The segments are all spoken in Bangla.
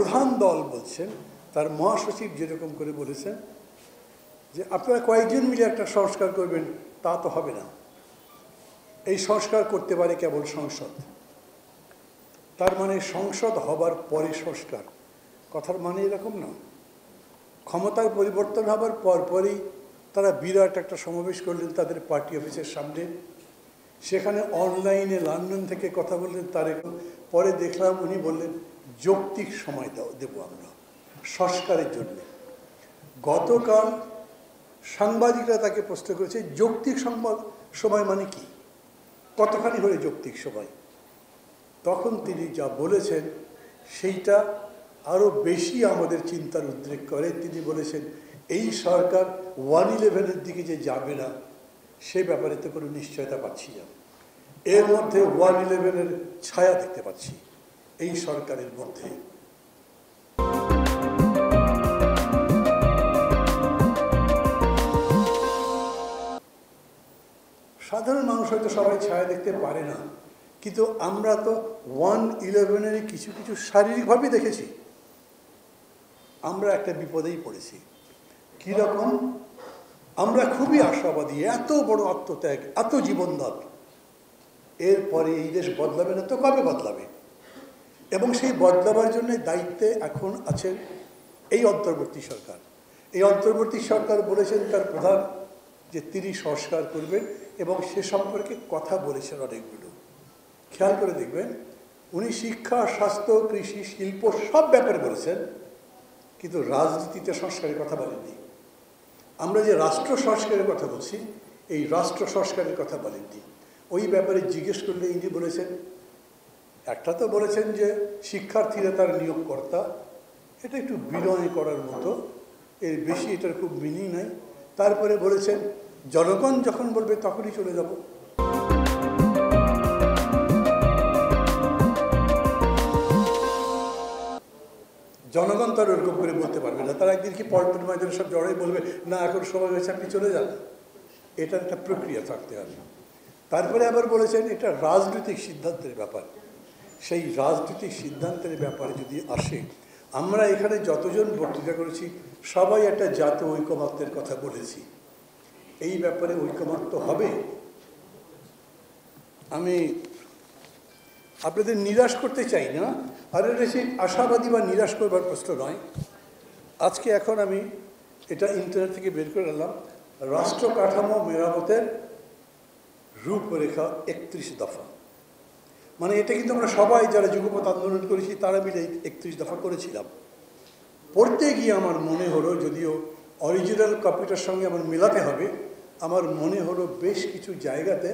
প্রধান দল বলছেন, তার মহাসচিব যেরকম করে বলেছেন যে আপনারা কয়েকজন মিলে একটা সংস্কার করবেন, তা তো হবে না। এই সংস্কার করতে পারে কেবল সংসদ। তার মানে সংসদ হবার পরে সংস্কার, কথার মানে এরকম না। ক্ষমতার পরিবর্তন হবার পরপরই তারা বিরাট একটা সমাবেশ করলেন তাদের পার্টি অফিসের সামনে। সেখানে অনলাইনে লন্ডন থেকে কথা বললেন। তার পরে দেখলাম উনি বললেন যৌক্তিক সময় দেব আমরা সংস্কারের জন্য। গতকাল সাংবাদিকরা তাকে প্রশ্ন করেছে যৌক্তিক সময় মানে কি, কতখানি হলে যৌক্তিক সময়? তখন তিনি যা বলেছেন সেইটা আরও বেশি আমাদের চিন্তার উদ্রেক করে। তিনি বলেছেন এই সরকার 1-11-এর দিকে যে যাবে না সে ব্যাপারে তো কোনো নিশ্চয়তা পাচ্ছি না। এর মধ্যে 1-11-এর ছায়া দেখতে পাচ্ছি এই সরকারের মধ্যে। সাধারণ মানুষ হয়তো সবাই ছায়া দেখতে পারে না, কিন্তু আমরা তো 1-11-এর কিছু কিছু শারীরিকভাবে দেখেছি। আমরা একটা বিপদেই পড়েছি। কীরকম? আমরা খুবই আশাবাদী, এত বড় আত্মত্যাগ, এত জীবনদান, এরপরে এই দেশ বদলাবে না তো কবে বদলাবে? এবং সেই বদলাবার জন্য দায়িত্বে এখন আছেন এই অন্তর্বর্তী সরকার। এই অন্তর্বর্তী সরকার বলেছেন তার প্রধান যে তিনি সংস্কার করবেন এবং সে সম্পর্কে কথা বলেছেন অনেকগুলো। খেয়াল করে দেখবেন উনি শিক্ষা, স্বাস্থ্য, কৃষি, শিল্প সব ব্যাপারে বলেছেন, কিন্তু রাজনীতিতে সংস্কারের কথা বলেননি। আমরা যে রাষ্ট্র সংস্কারের কথা বলছি, এই রাষ্ট্র সংস্কারের কথা বলেননি। ওই ব্যাপারে জিজ্ঞেস করলে ইনি বলেছেন, একটা তো বলেছেন যে শিক্ষার্থীরা তার নিয়োগকর্তা, এটা একটু বিনয় করার মতো, এর বেশি এটার খুব মিনিং নাই। তারপরে বলেছেন জনগণ যখন বলবে তখনই চলে যাব। জনগণ তো আর ওরকম করে বলতে পারবে না। তারা একদিন কি পল্টন ময়দানে সব জড়াই বলবে না এখন সময় হয়েছে আপনি চলে যান। এটার একটা প্রক্রিয়া থাকতে হবে। তারপরে আবার বলেছেন এটা রাজনৈতিক সিদ্ধান্তের ব্যাপার। সেই রাজনৈতিক সিদ্ধান্তের ব্যাপারে যদি আসে, আমরা এখানে যতজন বক্তৃতা করেছি সবাই একটা জাতীয় ঐকমত্যের কথা বলেছি। এই ব্যাপারে ঐকমত্য হবে। আমি আপনাদের নিরাশ করতে চাই না, আর এটা সেই আশাবাদী বা নিরাশ করবার প্রশ্ন নয়। আজকে এখন আমি এটা ইন্টারনেট থেকে বের করে আনলাম, রাষ্ট্র কাঠামো মেরামতের রূপরেখা 31 দফা। মানে এটা কিন্তু আমরা সবাই যারা যুগপৎ আন্দোলন করেছি তারা মিলে 31 দফা করেছিলাম। পড়তে গিয়ে আমার মনে হলো, যদিও অরিজিনাল কপিটার সঙ্গে আমার মেলাতে হবে, আমার মনে হলো বেশ কিছু জায়গাতে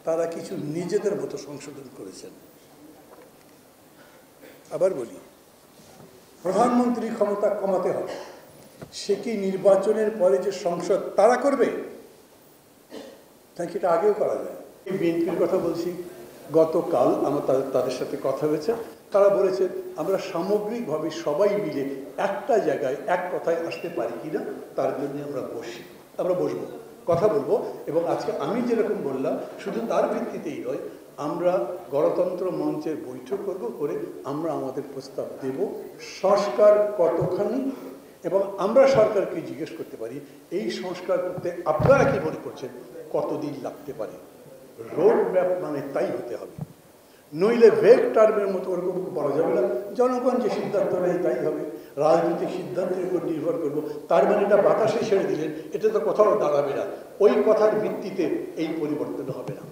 তারা কিছু নিজেদের মতো সংশোধন করেছেন। আবার বলি, প্রধানমন্ত্রী ক্ষমতা কমাতে হবে, সে কি নির্বাচনের পরে যে সংসদ তারা করবে নাকি এটা আগেও করা যায়? বিএনপির কথা বলছি, গতকাল আমার তাদের সাথে কথা হয়েছে। তারা বলেছে আমরা সামগ্রিকভাবে সবাই মিলে একটা জায়গায় এক কথায় আসতে পারি কিনা, তার জন্য আমরা বসবো, কথা বলবো। এবং আজকে আমি যেরকম বললাম শুধু তার ভিত্তিতেই নয়, আমরা গণতন্ত্র মঞ্চের বৈঠক করব, করে আমরা আমাদের প্রস্তাব দেব সংস্কার কতখানি, এবং আমরা সরকারকে জিজ্ঞেস করতে পারি এই সংস্কার করতে আপনারা কি মনে করছেন কতদিন লাগতে পারে। রোড ম্যাপ মানে তাই হতে হবে, নইলে ভেগ টার্মের মতো ওরকম বলা যাবে না। জনগণ যে সিদ্ধান্ত নেয় তাই হবে, রাজনৈতিক সিদ্ধান্তের উপর নির্ভর করব। তার মানে এটা বাতাসে ছেড়ে দিলেন, এটা তো কোথাও দাঁড়াবে না। ওই কথার ভিত্তিতে এই পরিবর্তন হবে না।